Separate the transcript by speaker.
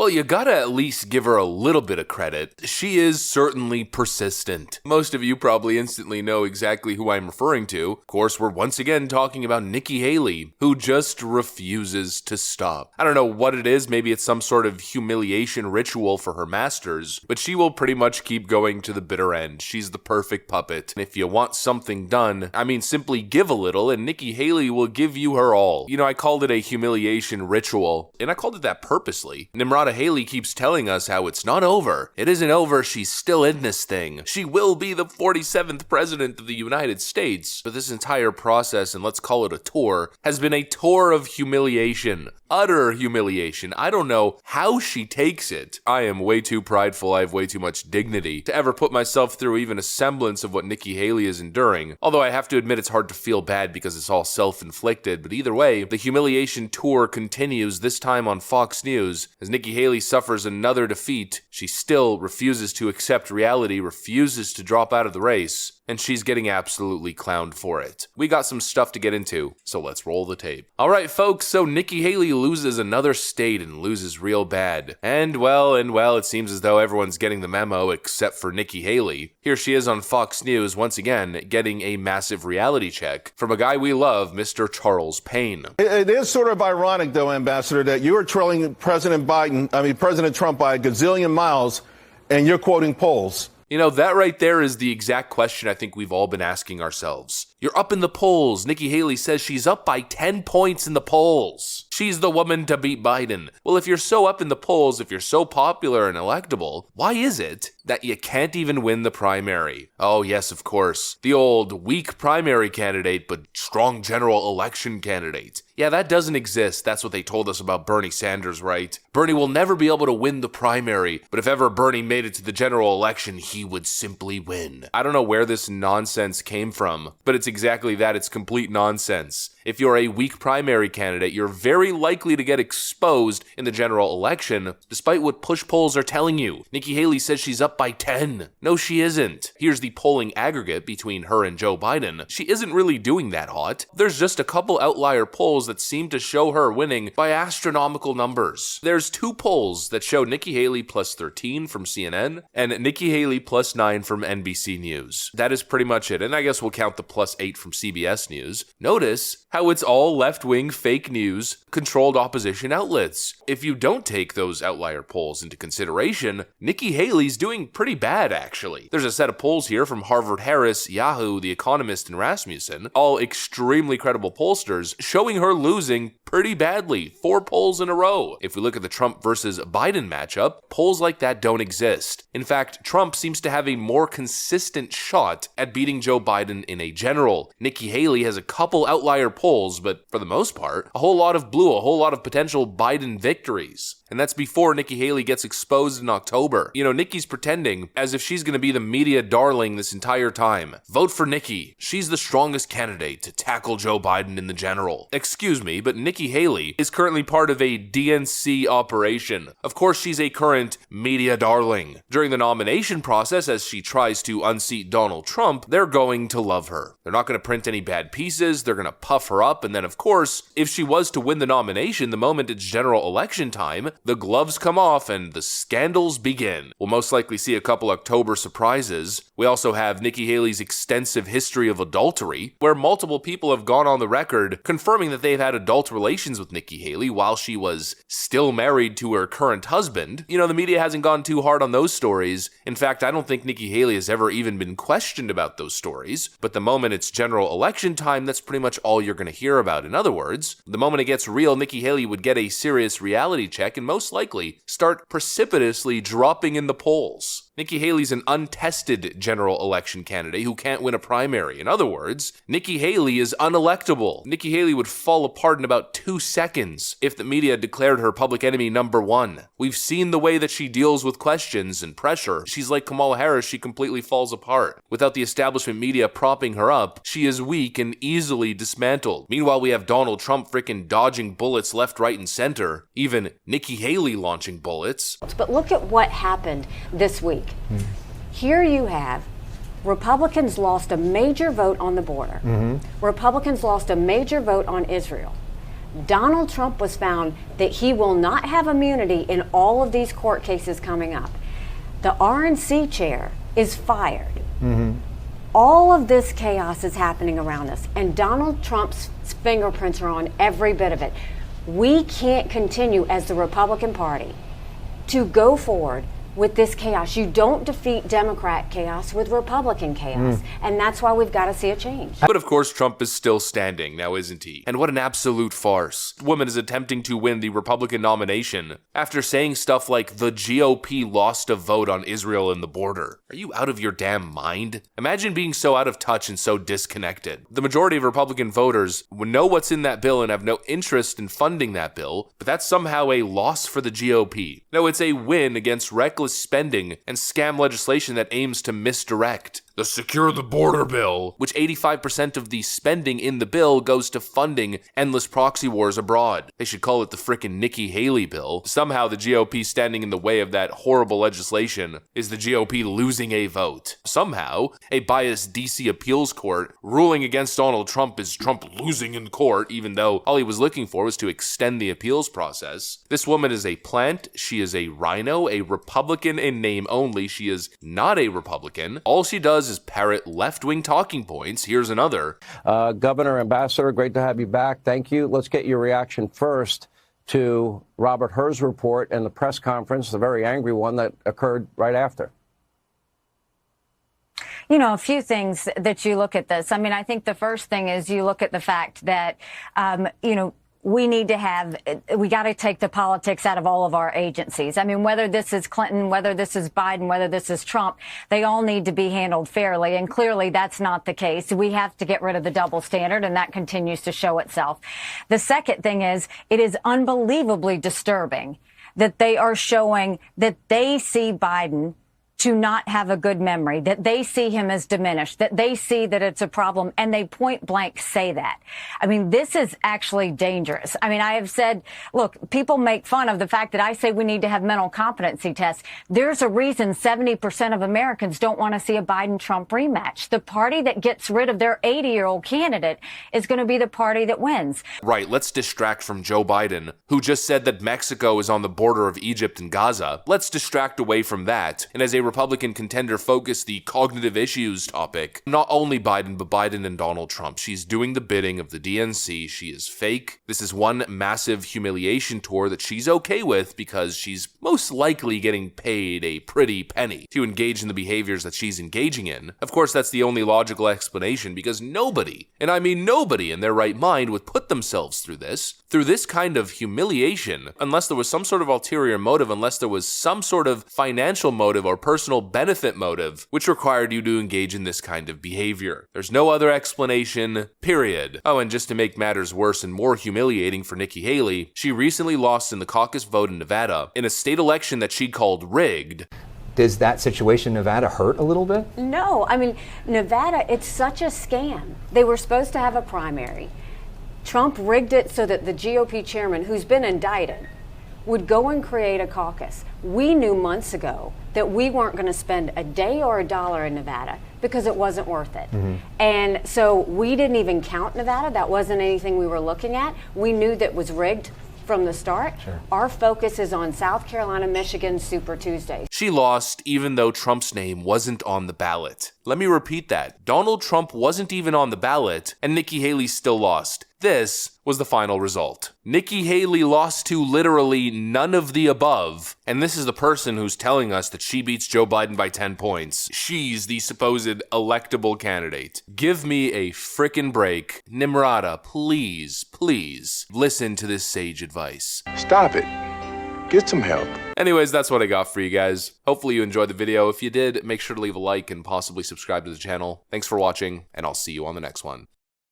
Speaker 1: Well, you gotta at least give her a little bit of credit. She is certainly persistent. Most of you probably instantly know exactly who I'm referring to. Of course, we're once again talking about Nikki Haley, who just refuses to stop. I don't know what it is, maybe it's some sort of humiliation ritual for her masters, but she will pretty much keep going to the bitter end. She's the perfect puppet. And if you want something done, I mean, simply give a little and Nikki Haley will give you her all. You know, I called it a humiliation ritual, and I called it that purposely. Nimrata Haley keeps telling us how it's not over. It isn't over, she's still in this thing. She will be the 47th president of the United States. But this entire process, and let's call it a tour, has been a tour of humiliation. Utter humiliation. I don't know how she takes it. I am way too prideful, I have way too much dignity to ever put myself through even a semblance of what Nikki Haley is enduring. Although I have to admit it's hard to feel bad because it's all self-inflicted, but either way, the humiliation tour continues, this time on Fox News. As Nikki Haley suffers another defeat, she still refuses to accept reality, refuses to drop out of the race, and she's getting absolutely clowned for it. We got some stuff to get into, so let's roll the tape. Alright folks, so Nikki Haley loses another state and loses real bad. And well, it seems as though everyone's getting the memo except for Nikki Haley. Here she is on Fox News once again, getting a massive reality check from a guy we love, Mr. Charles Payne.
Speaker 2: It is sort of ironic though, Ambassador, that you are trailing President Trump by a gazillion miles and you're quoting polls.
Speaker 1: You know, that right there is the exact question I think we've all been asking ourselves. You're up in the polls. Nikki Haley says she's up by 10 points in the polls. She's the woman to beat Biden. Well, if you're so up in the polls, if you're so popular and electable, why is it that you can't even win the primary? Oh, yes, of course. The old weak primary candidate, but strong general election candidate. Yeah, that doesn't exist. That's what they told us about Bernie Sanders, right? Bernie will never be able to win the primary, but if ever Bernie made it to the general election, he would simply win. I don't know where this nonsense came from, but it's exactly that. It's complete nonsense. If you're a weak primary candidate, you're very likely to get exposed in the general election, despite what push polls are telling you. Nikki Haley says she's up by 10. No, she isn't. Here's the polling aggregate between her and Joe Biden. She isn't really doing that hot. There's just a couple outlier polls that seem to show her winning by astronomical numbers. There's two polls that show Nikki Haley plus 13 from CNN and Nikki Haley plus 9 from NBC News. That is pretty much it, and I guess we'll count the plus 8 from CBS News. Notice how it's all left-wing fake news, controlled opposition outlets. If you don't take those outlier polls into consideration, Nikki Haley's doing pretty bad, actually. There's a set of polls here from Harvard Harris, Yahoo, The Economist, and Rasmussen, all extremely credible pollsters, showing her losing pretty badly, 4 polls in a row. If we look at the Trump versus Biden matchup, polls like that don't exist. In fact, Trump seems to have a more consistent shot at beating Joe Biden in a general. Nikki Haley has a couple outlier polls, but for the most part, a whole lot of blue, a whole lot of potential Biden victories. And that's before Nikki Haley gets exposed in October. You know, Nikki's pretending as if she's going to be the media darling this entire time. Vote for Nikki. She's the strongest candidate to tackle Joe Biden in the general. Excuse me, but Nikki Haley is currently part of a DNC operation. Of course, she's a current media darling. During the nomination process, as she tries to unseat Donald Trump, they're going to love her. They're not going to print any bad pieces. They're going to puff her up. And then, of course, if she was to win the nomination the moment it's general election time, the gloves come off and the scandals begin. We'll most likely see a couple October surprises. We also have Nikki Haley's extensive history of adultery, where multiple people have gone on the record confirming that they've had adult relations with Nikki Haley while she was still married to her current husband. You know, the media hasn't gone too hard on those stories. In fact, I don't think Nikki Haley has ever even been questioned about those stories. But the moment it's general election time, that's pretty much all you're going to hear about. In other words, the moment it gets real, Nikki Haley would get a serious reality check and most likely start precipitously dropping in the polls. Nikki Haley's an untested general election candidate who can't win a primary. In other words, Nikki Haley is unelectable. Nikki Haley would fall apart in about 2 seconds if the media declared her public enemy number 1. We've seen the way that she deals with questions and pressure. She's like Kamala Harris, she completely falls apart. Without the establishment media propping her up, she is weak and easily dismantled. Meanwhile, we have Donald Trump frickin' dodging bullets left, right, and center. Even Nikki Haley launching bullets.
Speaker 3: But look at what happened this week. Here you have Republicans lost a major vote on the border. Republicans lost a major vote on Israel. Donald Trump was found that he will not have immunity in all of these court cases coming up. The RNC chair is fired. All of this chaos is happening around us, and Donald Trump's fingerprints are on every bit of it. We can't continue as the Republican Party to go forward with this chaos. You don't defeat Democrat chaos with Republican chaos, and that's why we've got to see a change.
Speaker 1: But of course, Trump is still standing, now isn't he? And what an absolute farce. The woman is attempting to win the Republican nomination after saying stuff like the GOP lost a vote on Israel and the border. Are you out of your damn mind? Imagine being so out of touch and so disconnected. The majority of Republican voters know what's in that bill and have no interest in funding that bill, but that's somehow a loss for the GOP. No, it's a win against reckless spending and scam legislation that aims to misdirect. The Secure the Border bill, which 85% of the spending in the bill goes to funding endless proxy wars abroad. They should call it the frickin' Nikki Haley bill. Somehow the GOP standing in the way of that horrible legislation is the GOP losing a vote. Somehow, a biased DC appeals court ruling against Donald Trump is Trump losing in court, even though all he was looking for was to extend the appeals process. This woman is a plant. She is a rhino, a Republican in name only. She is not a Republican. All she does is parrot left-wing talking points. Here's another.
Speaker 4: Governor, Ambassador, great to have you back. Thank you. Let's get your reaction first to Robert Hur's report and the press conference, the very angry one that occurred right after.
Speaker 5: You know, a few things that you look at this. I mean, I think the first thing is you look at the fact that, we got to take the politics out of all of our agencies. I mean, whether this is Clinton, whether this is Biden, whether this is Trump, they all need to be handled fairly. And clearly that's not the case. We have to get rid of the double standard, and that continues to show itself. The second thing is it is unbelievably disturbing that they are showing that they see Biden to not have a good memory, that they see him as diminished, that they see that it's a problem, and they point blank say that. I mean, this is actually dangerous. I mean, I have said, look, people make fun of the fact that I say we need to have mental competency tests. There's a reason 70% of Americans don't want to see a Biden-Trump rematch. The party that gets rid of their 80-year-old candidate is going to be the party that wins.
Speaker 1: Right, let's distract from Joe Biden, who just said that Mexico is on the border of Egypt and Gaza. Let's distract away from that, and as a Republican contender focus the cognitive issues topic. Not only Biden, but Biden and Donald Trump. She's doing the bidding of the DNC. She is fake. This is one massive humiliation tour that she's okay with because she's most likely getting paid a pretty penny to engage in the behaviors that she's engaging in. Of course, that's the only logical explanation because nobody, and I mean nobody in their right mind would put themselves through this kind of humiliation unless there was some sort of ulterior motive, unless there was some sort of financial motive or personal benefit motive which required you to engage in this kind of behavior. There's no other explanation, period. Oh, and just to make matters worse and more humiliating for Nikki Haley, she recently lost in the caucus vote in Nevada in a state election that she called rigged.
Speaker 6: Does that situation in Nevada hurt a little bit?
Speaker 3: No, I mean, Nevada, it's such a scam. They were supposed to have a primary. Trump rigged it so that the GOP chairman, who's been indicted, would go and create a caucus. We knew months ago that we weren't going to spend a day or a dollar in Nevada because it wasn't worth it. And so we didn't even count Nevada. That wasn't anything we were looking at. We knew that was rigged from the start. Sure. Our focus is on South Carolina, Michigan, Super Tuesday.
Speaker 1: She lost even though Trump's name wasn't on the ballot. Let me repeat that. Donald Trump wasn't even on the ballot, and Nikki Haley still lost. This was the final result. Nikki Haley lost to literally none of the above, and this is the person who's telling us that she beats Joe Biden by 10 points. She's the supposed electable candidate. Give me a frickin' break. Nimrata, please, please listen to this sage advice.
Speaker 7: Stop it. Get some help.
Speaker 1: Anyways, that's what I got for you guys. Hopefully you enjoyed the video. If you did, make sure to leave a like and possibly subscribe to the channel. Thanks for watching, and I'll see you on the next one.